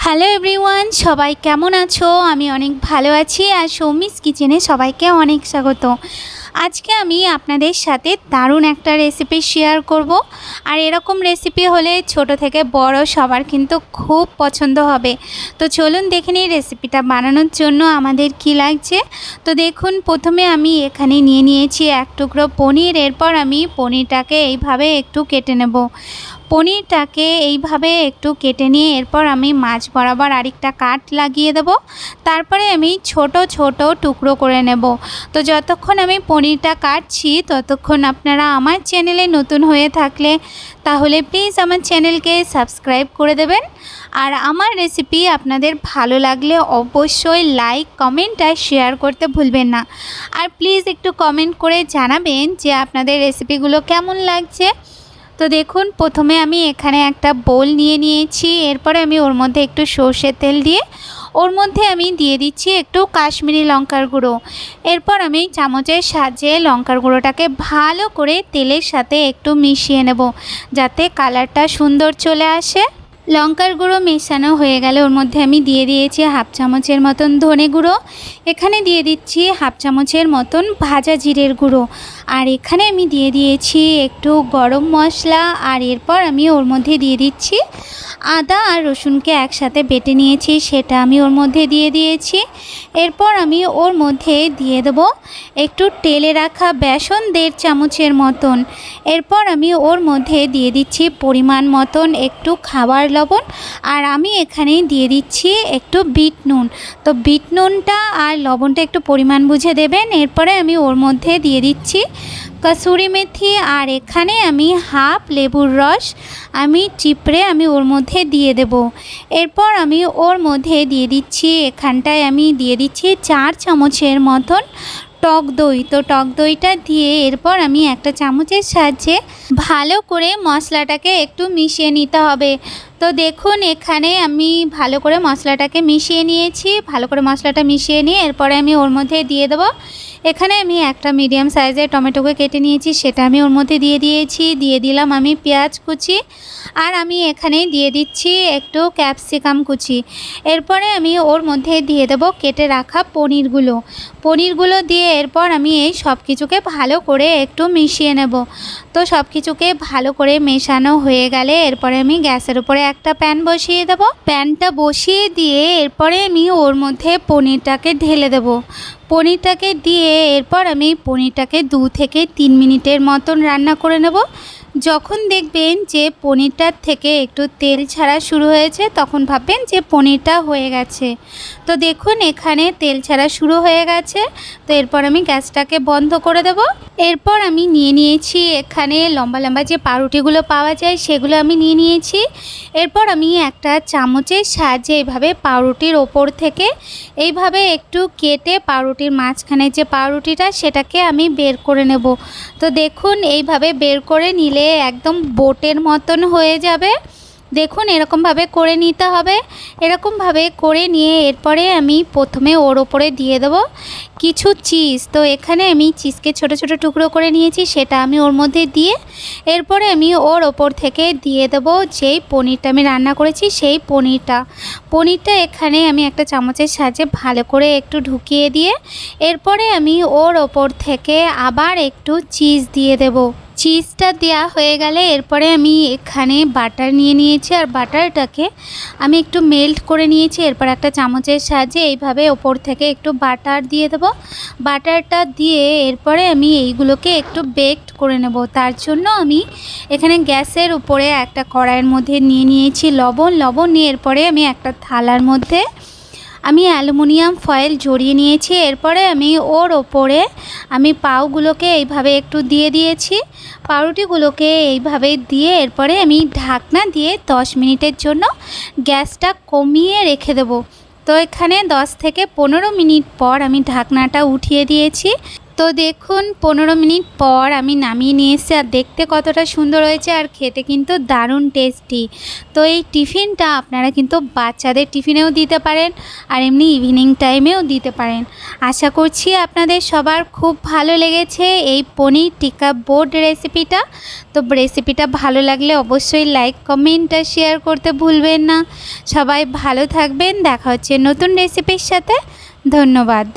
Hello everyone, সবাই কেমন আছো? আমি অনেক ভালো আছি। আর সৌমিস কিচেনে সবাইকে অনেক স্বাগত। আজকে আমি আপনাদের সাথে দারুণ একটা রেসিপি শেয়ার করব। আর এরকম রেসিপি হলে ছোট থেকে বড় সবার কিন্তু খুব পছন্দ হবে। তো চলুন দেখে নিই রেসিপিটা বানানোর জন্য আমাদের কি লাগছে। তো দেখুন, প্রথমে আমি এখানে নিয়ে নিয়েছি এক টুকরো পনির। এরপর আমি পনিরটাকে এইভাবে একটু কেটে নেব। পনিরটাকে এইভাবে একটু কেটে নিয়ে এরপর আমি মাছ বরাবর আরেকটা কাট লাগিয়ে দেব। তারপরে আমি ছোট ছোট টুকরো করে নেব। তো যতক্ষণ আমি পনিরটা কাটছি ততক্ষণ আপনারা আমার চ্যানেলে নতুন হয়ে থাকলে তাহলে প্লিজ আমার চ্যানেলকে সাবস্ক্রাইব করে দেবেন। আর আমার রেসিপি আপনাদের ভালো লাগলে অবশ্যই লাইক, কমেন্ট আর শেয়ার করতে ভুলবেন না। আর প্লিজ একটু কমেন্ট করে জানাবেন যে আপনাদের রেসিপিগুলো কেমন লাগছে। তো দেখুন, প্রথমে আমি এখানে একটা বোল নিয়ে নিয়েছি। এরপরে আমি ওর মধ্যে একটু সর্ষের তেল দিয়ে ওর মধ্যে আমি দিয়ে দিচ্ছি একটু কাশ্মীরি লঙ্কার গুঁড়ো। এরপর আমি চামচের সাহায্যে লঙ্কার গুঁড়োটাকে ভালো করে তেলের সাথে একটু মিশিয়ে নেব, যাতে কালারটা সুন্দর চলে আসে। লঙ্কার গুঁড়ো মেশানো হয়ে গেলে ওর মধ্যে আমি দিয়ে দিয়েছি হাফ চামচের মতন ধনে গুঁড়ো। এখানে দিয়ে দিচ্ছি হাফ চামচের মতন ভাজা জিরের গুঁড়ো। আর এখানে আমি দিয়ে দিয়েছি একটু গরম মশলা। আর এরপর আমি ওর মধ্যে দিয়ে দিচ্ছি আদা আর রসুনকে একসাথে বেটে নিয়েছি, সেটা আমি ওর মধ্যে দিয়ে দিয়েছি। এরপর আমি ওর মধ্যে দিয়ে দেবো একটু টেলে রাখা বেসন 1.5 চামচের মতন। এরপর আমি ওর মধ্যে দিয়ে দিচ্ছি পরিমাণ মতন একটু খাবার লবণ। আর আমি এখানে দিয়ে দিচ্ছি একটু বিট নুন। তো বিট নুনটা আর লবণটা একটু পরিমাণ বুঝে দেবেন। এরপরে আমি ওর মধ্যে দিয়ে দিচ্ছি কসুরি মেথি। আর এখানে আমি হাফ লেবুর রস আমি চিপড়ে আমি ওর মধ্যে দিয়ে দেব। এরপর আমি ওর মধ্যে দিয়ে দিচ্ছি, এখানটায় আমি দিয়ে দিচ্ছি 4 চামচের মতন টক দই। তো টক দইটা দিয়ে এরপর আমি একটা চামচের সাহায্যে ভালো করে মশলাটাকে একটু মিশিয়ে নিতে হবে। তো দেখুন, এখানে আমি ভালো করে মশলাটাকে মিশিয়ে নিয়েছি। ভালো করে মশলাটা মিশিয়ে নিয়ে এরপরে আমি ওর মধ্যে দিয়ে দেবো, এখানে আমি একটা মিডিয়াম সাইজের টমেটোকে কেটে নিয়েছি, সেটা আমি ওর মধ্যে দিয়ে দিয়েছি। দিয়ে দিলাম আমি পেঁয়াজ কুচি। আর আমি এখানে দিয়ে দিচ্ছি একটু ক্যাপসিকাম কুচি। এরপরে আমি ওর মধ্যে দিয়ে দেবো কেটে রাখা পনিরগুলো দিয়ে এরপর আমি এই সব কিছুকে ভালো করে একটু মিশিয়ে নেব। তো সব কিছুকে ভালো করে মেশানো হয়ে গেলে এরপরে আমি গ্যাসের উপরে একটা প্যান বসিয়ে দেব। প্যানটা বসিয়ে দিয়ে এরপরে আমি ওর মধ্যে পনিরটাকে ঢেলে দেব। পনিরটাকে দিয়ে এরপর আমি পনিরটাকে 2 থেকে 3 মিনিটের মতন রান্না করে নেব। যখন দেখবেন যে পনিরটার থেকে একটু তেল ছাড়া শুরু হয়েছে তখন ভাববেন যে পনিরটা হয়ে গেছে। তো দেখুন, এখানে তেল ছাড়া শুরু হয়ে গেছে। তো এরপর আমি গ্যাসটাকে বন্ধ করে দেব। এরপর আমি নিয়ে নিয়েছি এখানে লম্বা লম্বা যে পাউরুটিগুলো পাওয়া যায় সেগুলো আমি নিয়ে নিয়েছি। এরপর আমি একটা চামচের সাহায্যে এইভাবে পাউরুটির ওপর থেকে এইভাবে একটু কেটে পাউরুটির মাঝখানে যে পাউরুটিটা সেটাকে আমি বের করে নেব। তো দেখুন, এইভাবে বের করে নিলে একদম বোটের মতন হয়ে যাবে। দেখুন, এরকমভাবে করে নিতে হবে। এরকমভাবে করে নিয়ে এরপরে আমি প্রথমে ওর ওপরে দিয়ে দেব কিছু চিজ। তো এখানে আমি চিজকে ছোট ছোট টুকরো করে নিয়েছি, সেটা আমি ওর মধ্যে দিয়ে এরপরে আমি ওর ওপর থেকে দিয়ে দেব যেই পনিরটা আমি রান্না করেছি সেই পনিরটা এখানে আমি একটা চামচের সাহায্যে ভালো করে একটু ঢুকিয়ে দিয়ে এরপরে আমি ওর ওপর থেকে আবার একটু চিজ দিয়ে দেব। চিজটা দেওয়া হয়ে গেলে এরপরে আমি এখানে বাটার নিয়ে নিয়েছি। আর বাটারটাকে আমি একটু মেল্ট করে নিয়েছি। এরপর একটা চামচের সাহায্যে এইভাবে ওপর থেকে একটু বাটার দিয়ে দেব। বাটারটা দিয়ে এরপরে আমি এইগুলোকে একটু বেকড করে নেব। তার জন্য আমি এখানে গ্যাসের উপরে একটা কড়াইয়ের মধ্যে নিয়ে নিয়েছি লবণ নিয়ে এরপরে আমি একটা থালার মধ্যে আমি অ্যালুমিনিয়াম ফয়েল জড়িয়ে নিয়েছি। এরপরে আমি ওর ওপরে আমি পাউগুলোকে এইভাবে একটু দিয়ে দিয়েছি। পাউরুটিগুলোকে এইভাবে দিয়ে এরপরে আমি ঢাকনা দিয়ে 10 মিনিটের জন্য গ্যাসটা কমিয়ে রেখে দেব। তো এখানে 10 থেকে 15 মিনিট পর আমি ঢাকনাটা উঠিয়ে দিয়েছি। তো দেখুন 15 মিনিট পর আমি নামিয়ে নিয়ে এসেছি, আর দেখতে কতটা সুন্দর হয়েছে আর খেতে কিন্তু দারুণ টেস্টি। তো এই টিফিনটা আপনারা কিন্তু বাচ্চাদের টিফিনেও দিতে পারেন আর এমনি ইভিনিং টাইমেও দিতে পারেন। আশা করছি আপনাদের সবার খুব ভালো লেগেছে এই পনির টিক্কা বোর্ড রেসিপিটা। তো রেসিপিটা ভালো লাগলে অবশ্যই লাইক কমেন্ট আর শেয়ার করতে ভুলবেন না। সবাই ভালো থাকবেন, দেখা হচ্ছে নতুন রেসিপির সাথে। ধন্যবাদ।